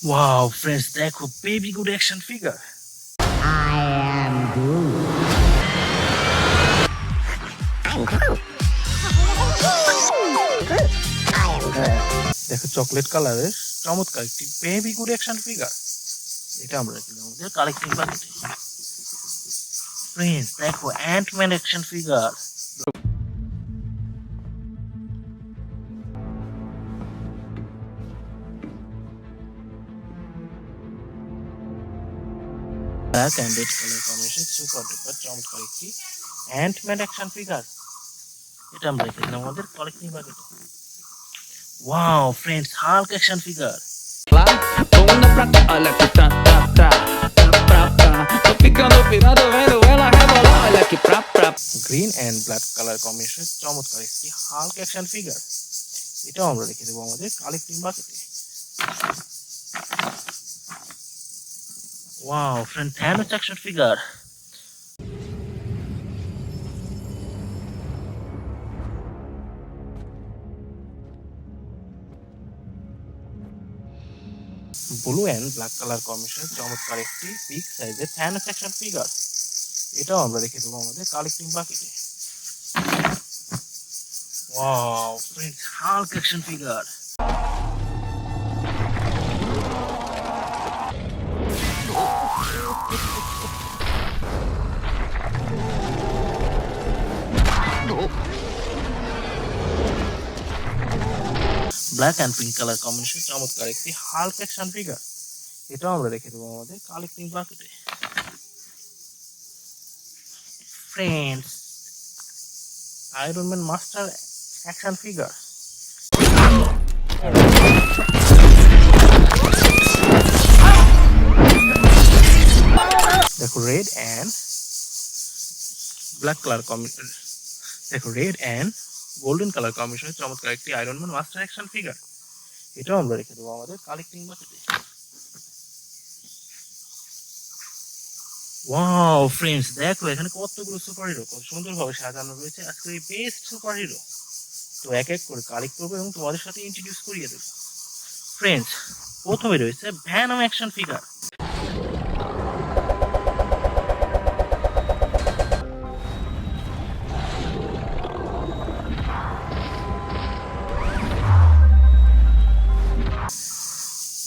Wow friends, দেখো baby good action figure. I am Groot. I'm Groot. Groot. I am Groot. দেখো chocolate কালারের চমৎকার একটি baby good action figure. এটা আমরা রেখেছি আমাদের কালেক্টিং বাকেটে। ফ্রেন্ডস দেখো Ant Man action figure. Black and red colour combination super duper চমৎকার একটি অ্যান্টম্যান অ্যাকশন ফিগার। এটা আমরা রেখেছিলাম আমাদের কালেক্টিং বাকেটে। Wow friends, Hulk action figure. Com una placa olha que tá, tá, tá, tá, pra, pra. Tô ficando pirado vendo ela rebolar, olha que pra, pra. Green and black colour combination চমৎকার একটি Hulk action figure. এটাও আমরা রেখে দেবো আমাদের collecting বাকেটে। Wow friend, Thanos action figure. Blue and black colour combination চমৎকার একটি বিগ সাইজের থ্যানোস অ্যাকশন ফিগার। এটাও আমরা রেখে দেবো আমাদের কালেক্টিং বাকেটে। Wow friends, Hulk action figure. Black and pink colour combination চমৎকার একটি হাল্ক অ্যাকশন ফিগার। এটাও আমরা রেখে দেবো আমাদের কালেক্টিং বাকেটে। Friends, Iron Man master action figure. দেখো red and black colour combination, দেখো রেড অ্যান্ড গোল্ডেন কালার কম্বিনেশনের চমৎকার একটি Iron Man master action figure. এটাও আমরা রেখে দেবো আমাদের কালেক্টিং বাকেটে। ওয়াও ফ্রেন্ডস, দেখো এখানে কতগুলো সুপার হিরো কত সুন্দরভাবে সাজানো রয়েছে আজকের এই বেস্ট সুপার হিরো। তো এক এক করে কালেক্ট করবো এবং তোমাদের সাথে ইন্ট্রোডিউস করিয়ে দেবো। ফ্রেন্ডস, প্রথমে রয়েছে ভ্যানম অ্যাকশন ফিগার।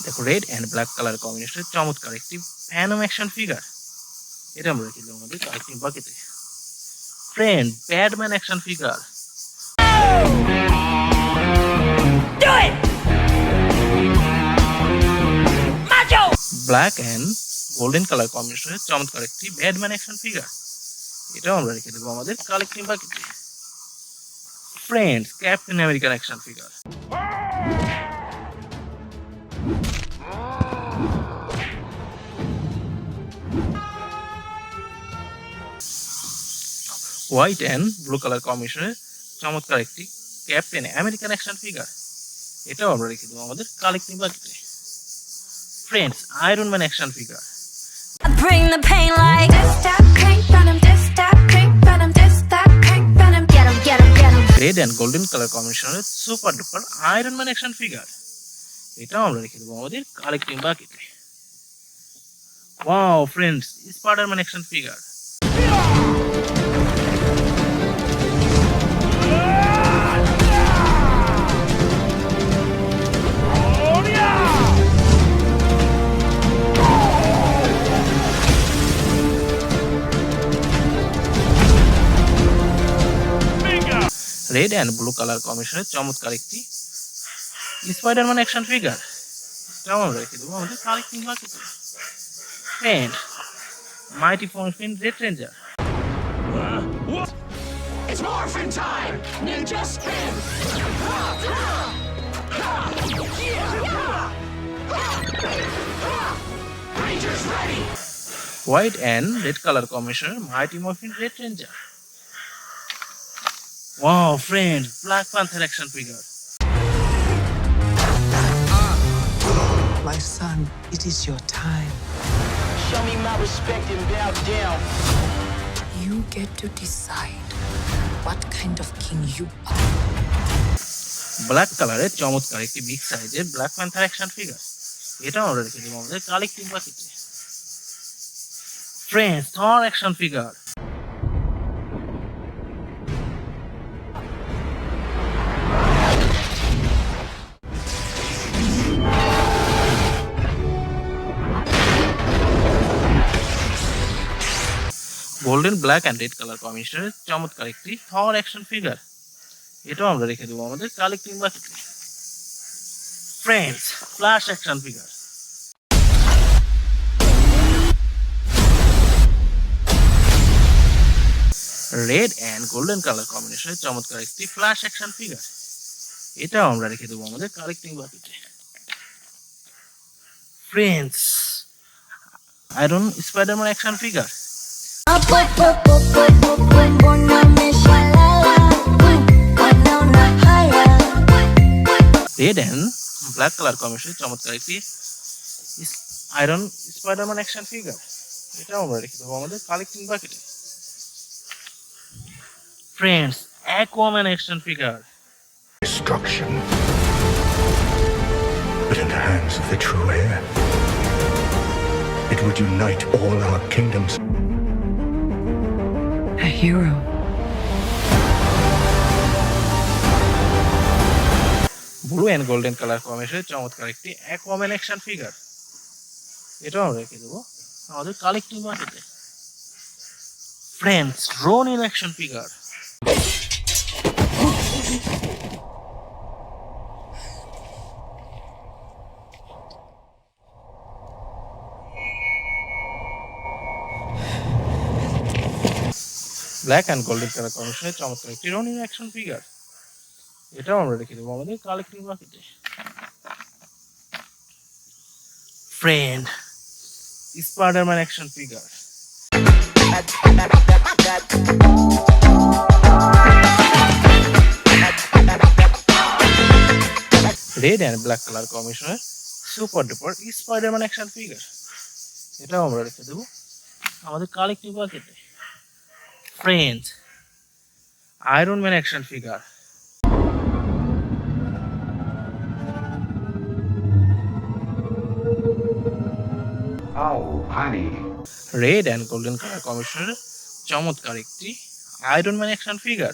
দেখো রেড অ্যান্ড ব্ল্যাক কালার কম্বিনেশনের চমৎকার একটি ভ্যানম অ্যাকশন ফিগার। এটা আমরা রেখে দেবো আমাদের কালেক্টিং বাকেটে। Friend, Batman action figure. Black and golden colour কম্বিনেশনের চমৎকার একটি ব্যাটম্যান অ্যাকশন ফিগার। এটাও আমরা রেখে দেবো আমাদের কালেক্টিং বাকেটে। Friends, Captain American action figure. White and blue colour কম্বিনেশনের চমৎকার একটি ক্যাপ্টেন আমেরিকান অ্যাকশন ফিগার। এটাও আমরা রেখে দেবো আমাদের কালেক্টিং বাকেটে। Friends, Iron Man action figure. Bring the pain like this, that crank, venom, this, that crank, venom, this, that crank, venom, get 'em, get 'em, get 'em. Red and golden colour কম্বিনেশনের super duper Iron Man action figure. এটাও আমরা রেখে দেবো আমাদের collecting বাকেটে। Wow friends, Spiderman action figure. Red and blue colour কম্বিনেশনের চমৎকার একটি স্পাইডারম্যান অ্যাকশন ফিগার। এটাও আমরা রেখে দেবো আমাদের কালেক্টিং বাকেটে। Friend, Mighty Morphin Red Ranger. It's morphin' time! Ninja spin! Rangers ready! White and red colour কম্বিনেশনের Mighty Morphin Red Ranger. Wow friend, Black Panther action figure. My son, it is your time. Show me my respect and bow down. You get to decide what kind of king you are. Black কালারের চমৎকার একটি big সাইজের black Panther action figure. এটাও আমরা রেখে দেবো আমাদের collecting বাকিতে। Friends, Thor action figure. Golden, black and red colour কম্বিনেশনের চমৎকার একটি থর অ্যাকশন ফিগার। এটাও আমরা রেখে দেবো আমাদের কালেক্টিং বাকিতে। Friends, Flash action figure. Red and golden colour কম্বিনেশনের চমৎকার একটি ফ্ল্যাশ অ্যাকশন ফিগার। এটাও আমরা রেখে দেবো আমাদের কালেক্টিং বাকিতে। Friends, Iron Spiderman action figure. Red and black colour কম্বিনেশনের চমৎকার একটি আয়রন স্পাইডারম্যান অ্যাকশন ফিগার। এটাও আমরা রেখে দেবো আমাদের কালেক্টিং বাকেটে। Friends, Aquaman action figure. Destruction. But in the hands of the true heir, it would unite all our kingdoms. A hero. Blue and golden colour কম্বিনেশনের চমৎকার একটি অ্যাকুয়াম্যান অ্যাকশন ফিগার। এটাও আমরা রেখে দেবো আমাদের কালেক্টিং বাকেটে। Friends, Ronin action figure. Black and golden colour কম্বিনেশনের চমৎকার একটি রোনিন অ্যাকশন ফিগার। এটাও আমরা রেখে দেবো আমাদের কালেক্টিং বাকেটে। Friend, Spiderman action figure. Red and black colour কম্বিনেশনের super duper Spiderman action figure. এটাও আমরা রেখে দেবো আমাদের কালেক্টিভ বাকেটে। Friends, Iron Man action figure. Oh, honey. Red and golden colour কম্বিনেশনের চমৎকার একটি আয়রন ম্যান অ্যাকশন ফিগার।